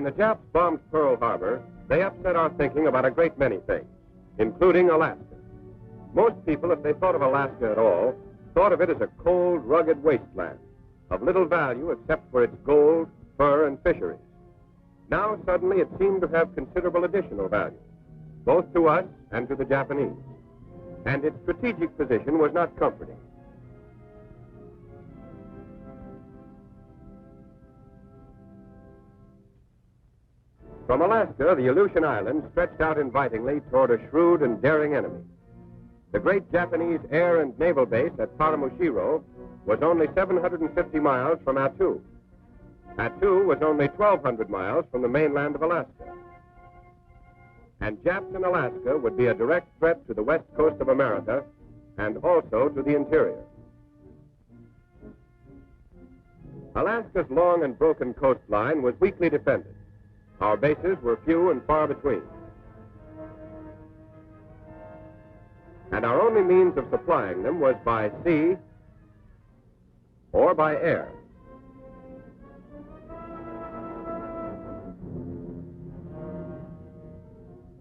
the Japs bombed Pearl Harbor, they upset our thinking about a great many things, including Alaska. Most people, if they thought of Alaska at all, thought of it as a cold, rugged wasteland of little value except for its gold, fur, and fisheries. Now, suddenly, it seemed to have considerable additional value, both to us and to the Japanese. And its strategic position was not comforting. From Alaska, the Aleutian Islands stretched out invitingly toward a shrewd and daring enemy. The great Japanese air and naval base at Paramushiro was only 750 miles from Attu. Attu was only 1,200 miles from the mainland of Alaska. And Japs in Alaska would be a direct threat to the west coast of America and also to the interior. Alaska's long and broken coastline was weakly defended. Our bases were few and far between. And our only means of supplying them was by sea or by air.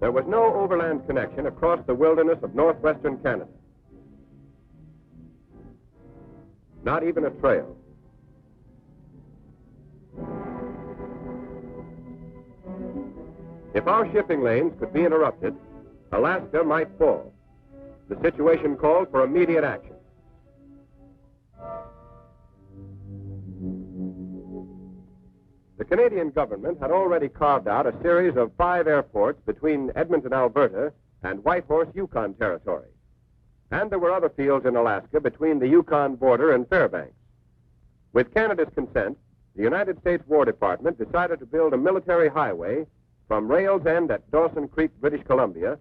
There was no overland connection across the wilderness of northwestern Canada. Not even a trail. If our shipping lanes could be interrupted, Alaska might fall. The situation called for immediate action. The Canadian government had already carved out a series of 5 airports between Edmonton, Alberta, and Whitehorse, Yukon Territory. And there were other fields in Alaska between the Yukon border and Fairbanks. With Canada's consent, the United States War Department decided to build a military highway from Rails End at Dawson Creek, British Columbia,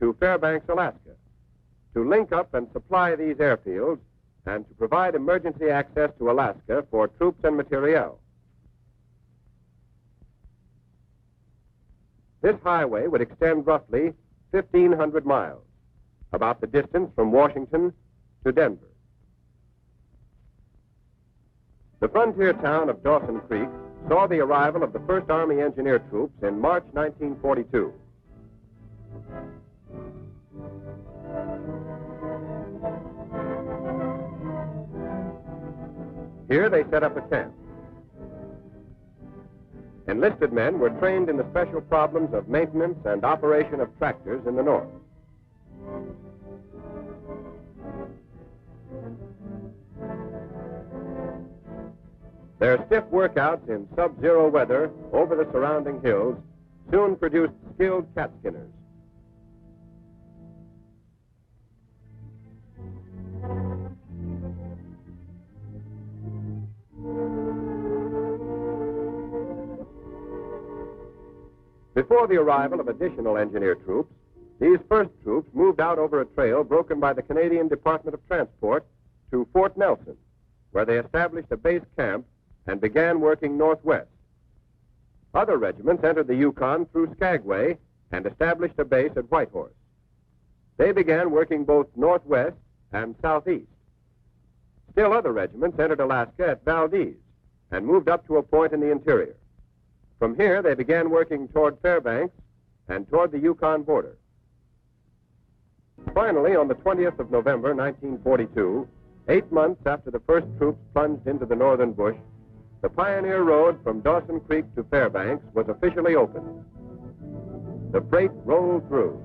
to Fairbanks, Alaska, to link up and supply these airfields and to provide emergency access to Alaska for troops and materiel. This highway would extend roughly 1,500 miles, about the distance from Washington to Denver. The frontier town of Dawson Creek saw the arrival of the 1st Army Engineer Troops in March 1942. Here they set up a camp. Enlisted men were trained in the special problems of maintenance and operation of tractors in the north. Their stiff workouts in sub-zero weather over the surrounding hills soon produced skilled cat skinners. Before the arrival of additional engineer troops, these first troops moved out over a trail broken by the Canadian Department of Transport to Fort Nelson, where they established a base camp and began working northwest. Other regiments entered the Yukon through Skagway and established a base at Whitehorse. They began working both northwest and southeast. Still other regiments entered Alaska at Valdez and moved up to a point in the interior. From here, they began working toward Fairbanks and toward the Yukon border. Finally, on the 20th of November, 1942, 8 months after the first troops plunged into the northern bush, the Pioneer Road from Dawson Creek to Fairbanks was officially opened. The freight rolled through.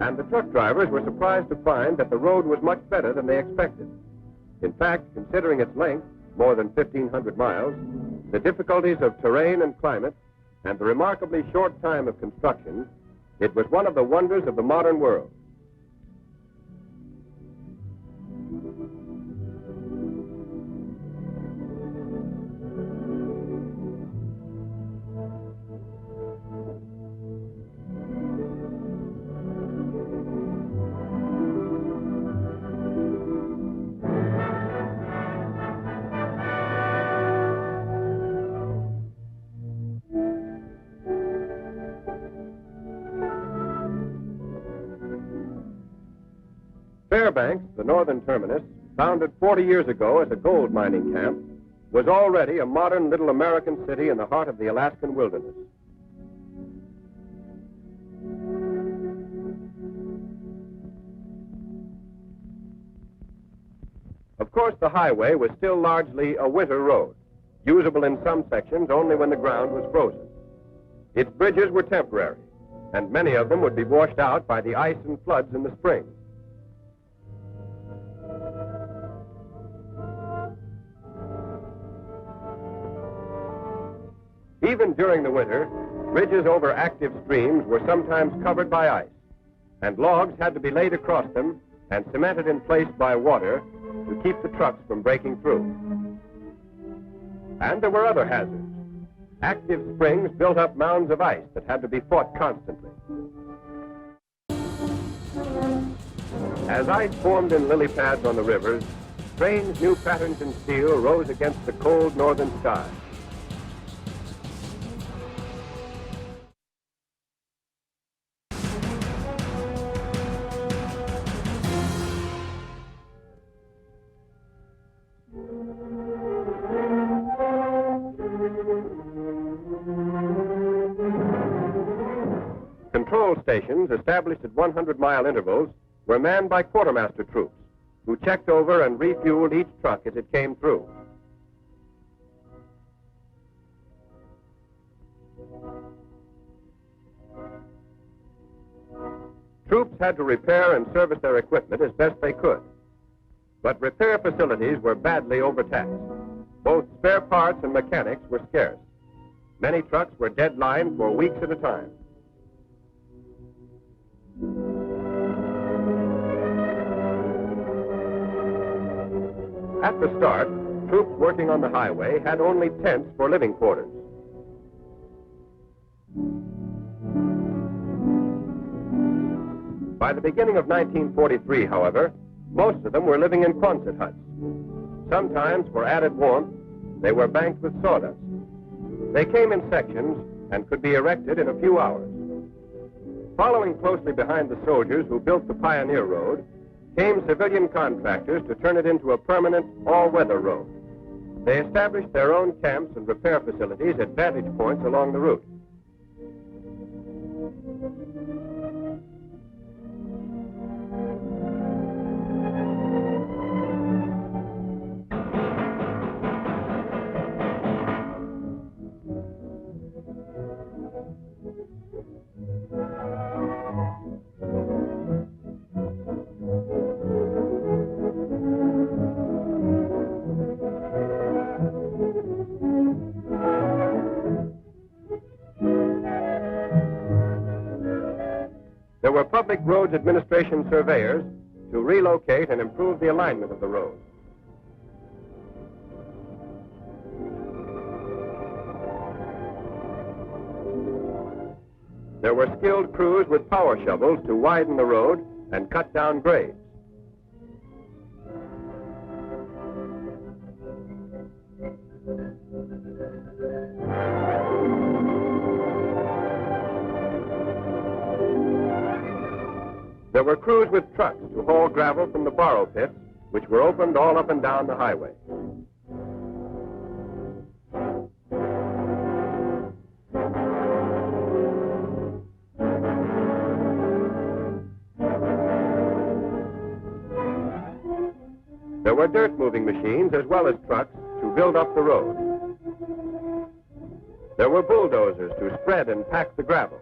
And the truck drivers were surprised to find that the road was much better than they expected. In fact, considering its length, more than 1,500 miles, the difficulties of terrain and climate, and the remarkably short time of construction, it was one of the wonders of the modern world. Fairbanks, the northern terminus, founded 40 years ago as a gold mining camp, was already a modern little American city in the heart of the Alaskan wilderness. Of course, the highway was still largely a winter road, usable in some sections only when the ground was frozen. Its bridges were temporary, and many of them would be washed out by the ice and floods in the spring. Even during the winter, bridges over active streams were sometimes covered by ice, and logs had to be laid across them and cemented in place by water to keep the trucks from breaking through. And there were other hazards. Active springs built up mounds of ice that had to be fought constantly. As ice formed in lily pads on the rivers, strange new patterns in steel rose against the cold northern sky. Control stations established at 100-mile intervals were manned by quartermaster troops who checked over and refueled each truck as it came through. Troops had to repair and service their equipment as best they could. But repair facilities were badly overtaxed. Both spare parts and mechanics were scarce. Many trucks were deadlined for weeks at a time. At the start, troops working on the highway had only tents for living quarters. By the beginning of 1943, however, most of them were living in Quonset huts. Sometimes, for added warmth, they were banked with sawdust. They came in sections and could be erected in a few hours. Following closely behind the soldiers who built the Pioneer Road came civilian contractors to turn it into a permanent all-weather road. They established their own camps and repair facilities at vantage points along the route. There were Public Roads Administration surveyors to relocate and improve the alignment of the road. There were skilled crews with power shovels to widen the road and cut down grades. There were crews with trucks to haul gravel from the borrow pits, which were opened all up and down the highway. There were dirt-moving machines as well as trucks to build up the road. There were bulldozers to spread and pack the gravel.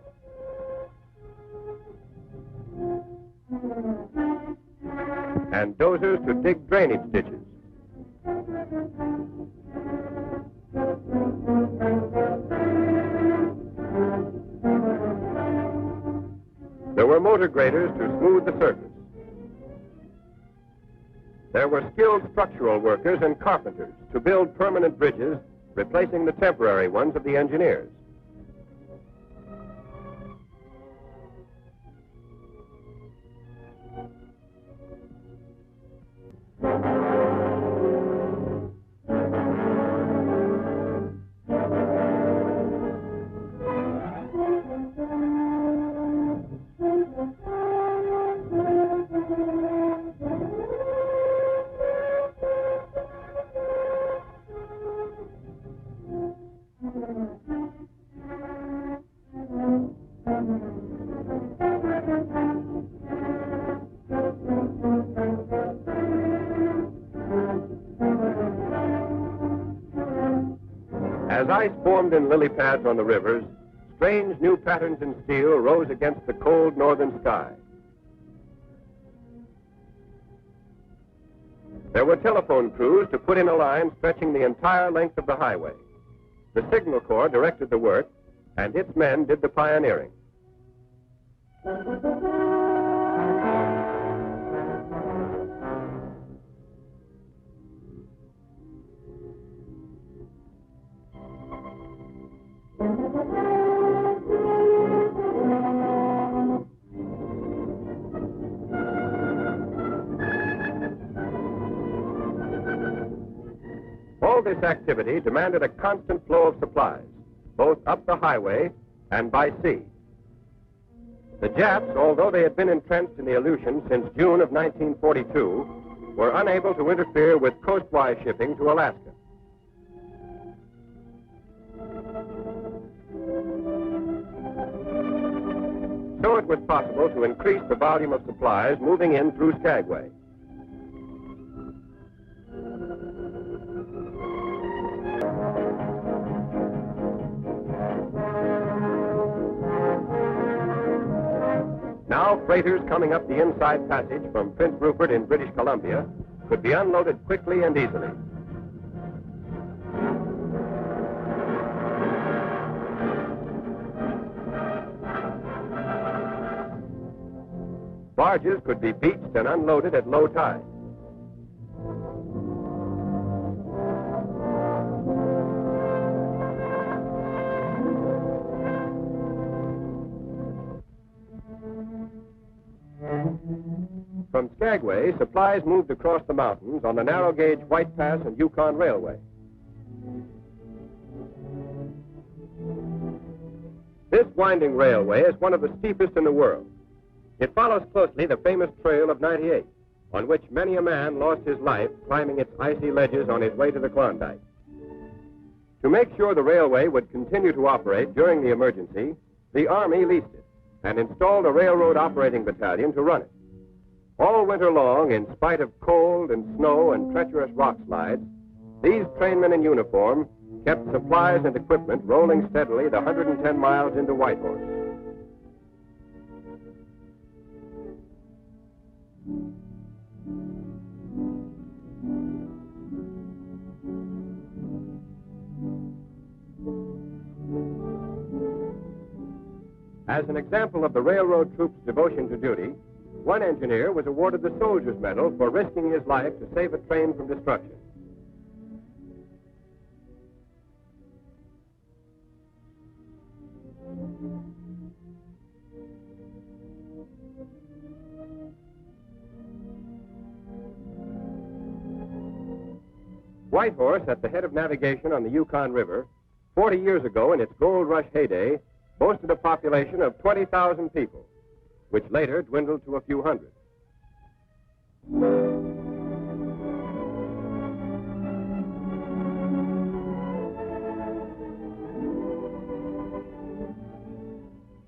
And dozers to dig drainage ditches. There were motor graders to smooth the surface. There were skilled structural workers and carpenters to build permanent bridges, replacing the temporary ones of the engineers. As ice formed in lily pads on the rivers, strange new patterns in steel rose against the cold northern sky. There were telephone crews to put in a line stretching the entire length of the highway. The Signal Corps directed the work, and its men did the pioneering. All this activity demanded a constant flow of supplies, both up the highway and by sea. The Japs, although they had been entrenched in the Aleutians since June of 1942, were unable to interfere with coastwise shipping to Alaska. So it was possible to increase the volume of supplies moving in through Skagway. Now, freighters coming up the inside passage from Prince Rupert in British Columbia could be unloaded quickly and easily. Barges could be beached and unloaded at low tide. From Skagway, supplies moved across the mountains on the narrow-gauge White Pass and Yukon Railway. This winding railway is one of the steepest in the world. It follows closely the famous Trail of 98, on which many a man lost his life climbing its icy ledges on his way to the Klondike. To make sure the railway would continue to operate during the emergency, the Army leased it and installed a railroad operating battalion to run it. All winter long, in spite of cold and snow and treacherous rock slides, these trainmen in uniform kept supplies and equipment rolling steadily the 110 miles into Whitehorse. As an example of the railroad troops' devotion to duty, one engineer was awarded the Soldier's Medal for risking his life to save a train from destruction. Whitehorse, at the head of navigation on the Yukon River, 40 years ago in its gold rush heyday, boasted a population of 20,000 people, which later dwindled to a few hundred.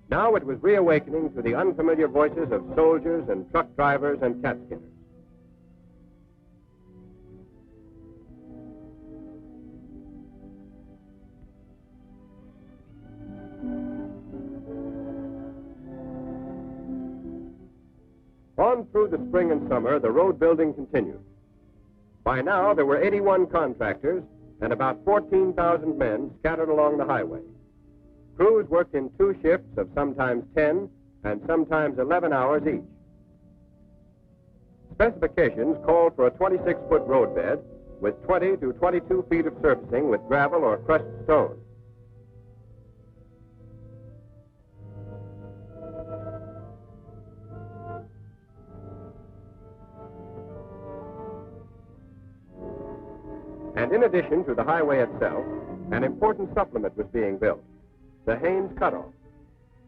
Now it was reawakening to the unfamiliar voices of soldiers and truck drivers and cat skinners. On through the spring and summer, the road building continued. By now, there were 81 contractors and about 14,000 men scattered along the highway. Crews worked in two shifts of sometimes 10 and sometimes 11 hours each. Specifications called for a 26-foot roadbed with 20 to 22 feet of surfacing with gravel or crushed stone. And in addition to the highway itself, an important supplement was being built, the Haines Cutoff.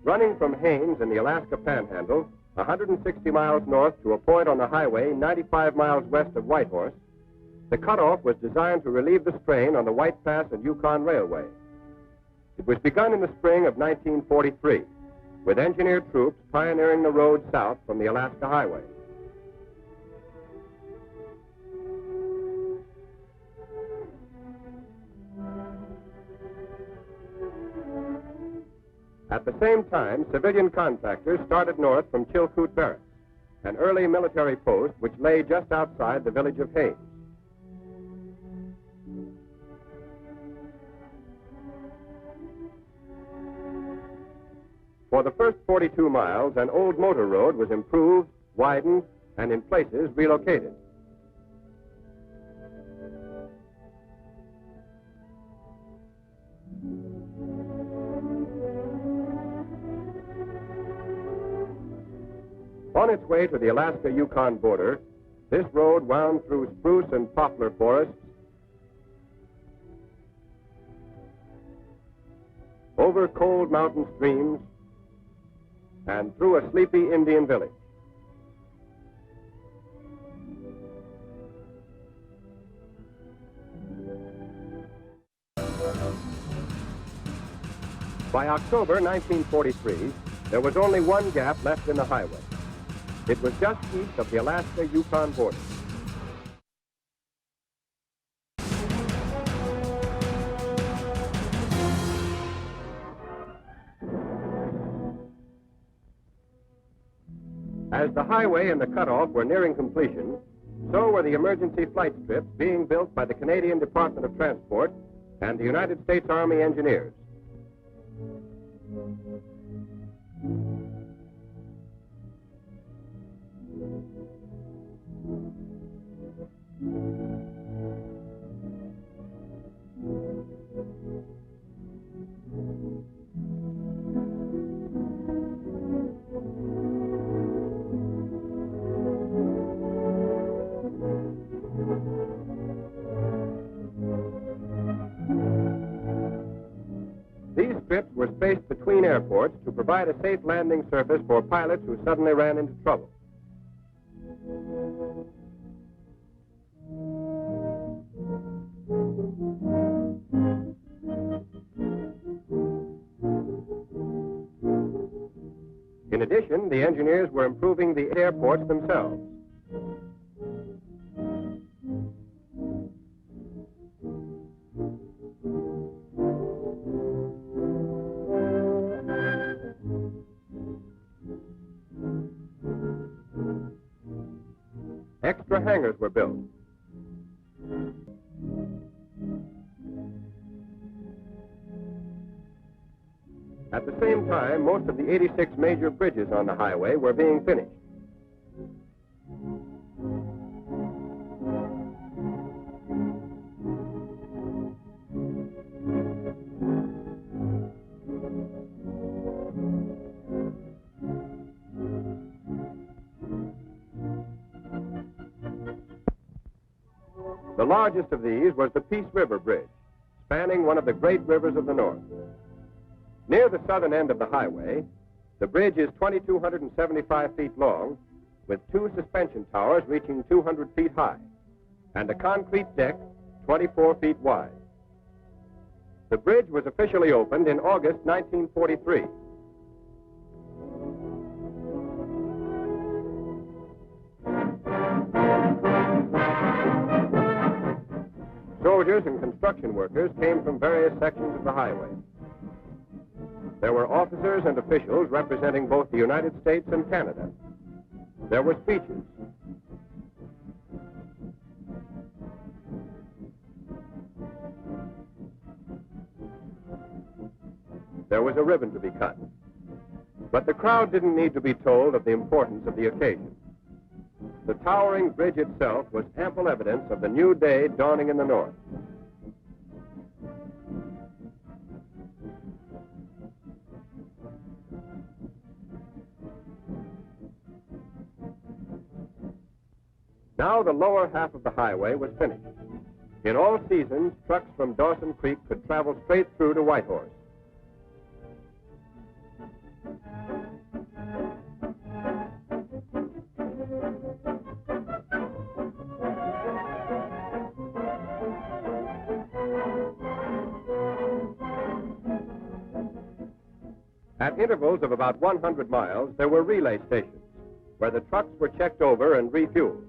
Running from Haines in the Alaska Panhandle, 160 miles north to a point on the highway 95 miles west of Whitehorse, the cutoff was designed to relieve the strain on the White Pass and Yukon Railway. It was begun in the spring of 1943, with engineer troops pioneering the road south from the Alaska Highway. At the same time, civilian contractors started north from Chilkoot Barracks, an early military post which lay just outside the village of Haines. For the first 42 miles, an old motor road was improved, widened, and in places relocated. On its way to the Alaska-Yukon border, this road wound through spruce and poplar forests, over cold mountain streams, and through a sleepy Indian village. By October 1943, there was only one gap left in the highway. It was just east of the Alaska-Yukon border. As the highway and the cutoff were nearing completion, so were the emergency flight strips being built by the Canadian Department of Transport and the United States Army Engineers. These strips were spaced between airports to provide a safe landing surface for pilots who suddenly ran into trouble. In addition, the engineers were improving the airports themselves. Extra hangars were built. At the same time, most of the 86 major bridges on the highway were being finished. The largest of these was the Peace River Bridge, spanning one of the great rivers of the North. Near the southern end of the highway, the bridge is 2,275 feet long, with two suspension towers reaching 200 feet high, and a concrete deck 24 feet wide. The bridge was officially opened in August 1943. Soldiers and construction workers came from various sections of the highway. There were officers and officials representing both the United States and Canada. There were speeches. There was a ribbon to be cut. But the crowd didn't need to be told of the importance of the occasion. The towering bridge itself was ample evidence of the new day dawning in the North. Now the lower half of the highway was finished. In all seasons, trucks from Dawson Creek could travel straight through to Whitehorse. At intervals of about 100 miles, there were relay stations where the trucks were checked over and refueled.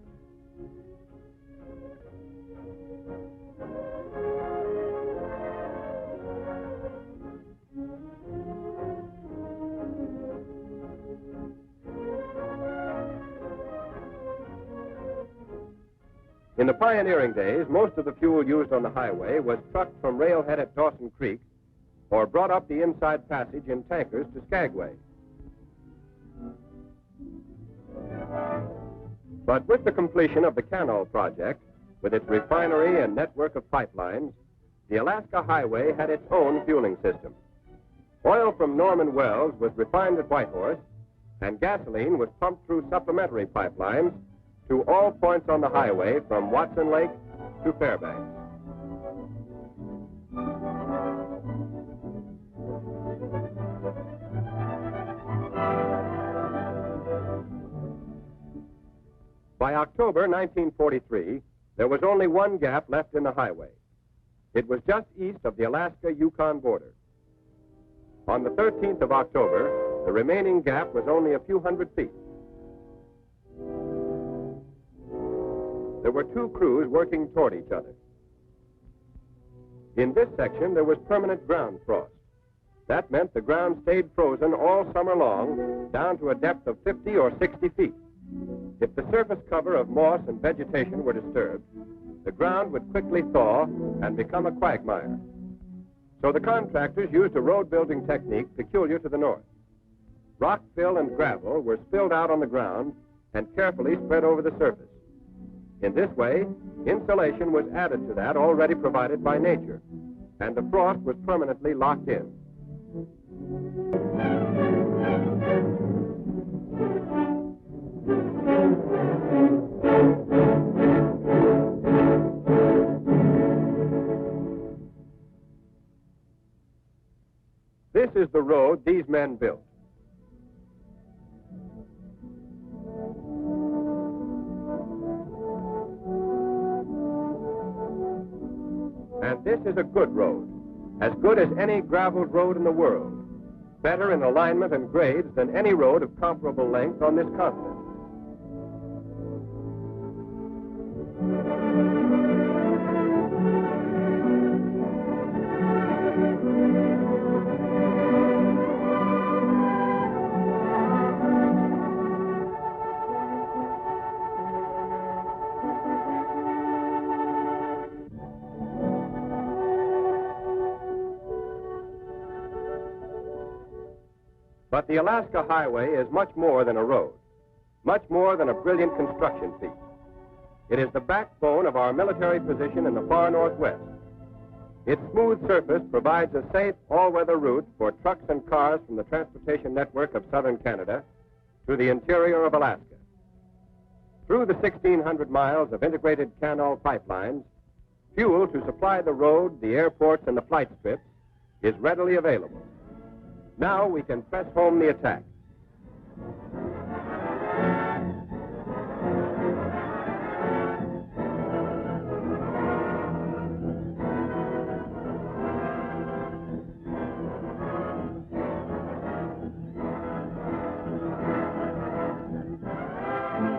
In the pioneering days, most of the fuel used on the highway was trucked from railhead at Dawson Creek or brought up the inside passage in tankers to Skagway. But with the completion of the Canal project, with its refinery and network of pipelines, the Alaska Highway had its own fueling system. Oil from Norman Wells was refined at Whitehorse, and gasoline was pumped through supplementary pipelines to all points on the highway from Watson Lake to Fairbanks. By October 1943, there was only one gap left in the highway. It was just east of the Alaska-Yukon border. On the 13th of October, the remaining gap was only a few hundred feet. There were two crews working toward each other. In this section, there was permanent ground frost. That meant the ground stayed frozen all summer long, down to a depth of 50 or 60 feet. If the surface cover of moss and vegetation were disturbed, the ground would quickly thaw and become a quagmire. So the contractors used a road-building technique peculiar to the North. Rock fill and gravel were spilled out on the ground and carefully spread over the surface. In this way, insulation was added to that already provided by nature, and the frost was permanently locked in. This is the road these men built. And this is a good road, as good as any graveled road in the world, better in alignment and grades than any road of comparable length on this continent. But the Alaska Highway is much more than a road, much more than a brilliant construction feat. It is the backbone of our military position in the far northwest. Its smooth surface provides a safe, all-weather route for trucks and cars from the transportation network of southern Canada to the interior of Alaska. Through the 1,600 miles of integrated canal pipelines, fuel to supply the road, the airports, and the flight strips is readily available. Now we can press home the attack.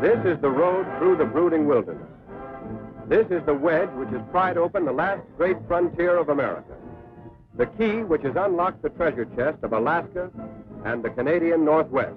This is the road through the brooding wilderness. This is the wedge which has pried open the last great frontier of America. The key which has unlocked the treasure chest of Alaska and the Canadian Northwest.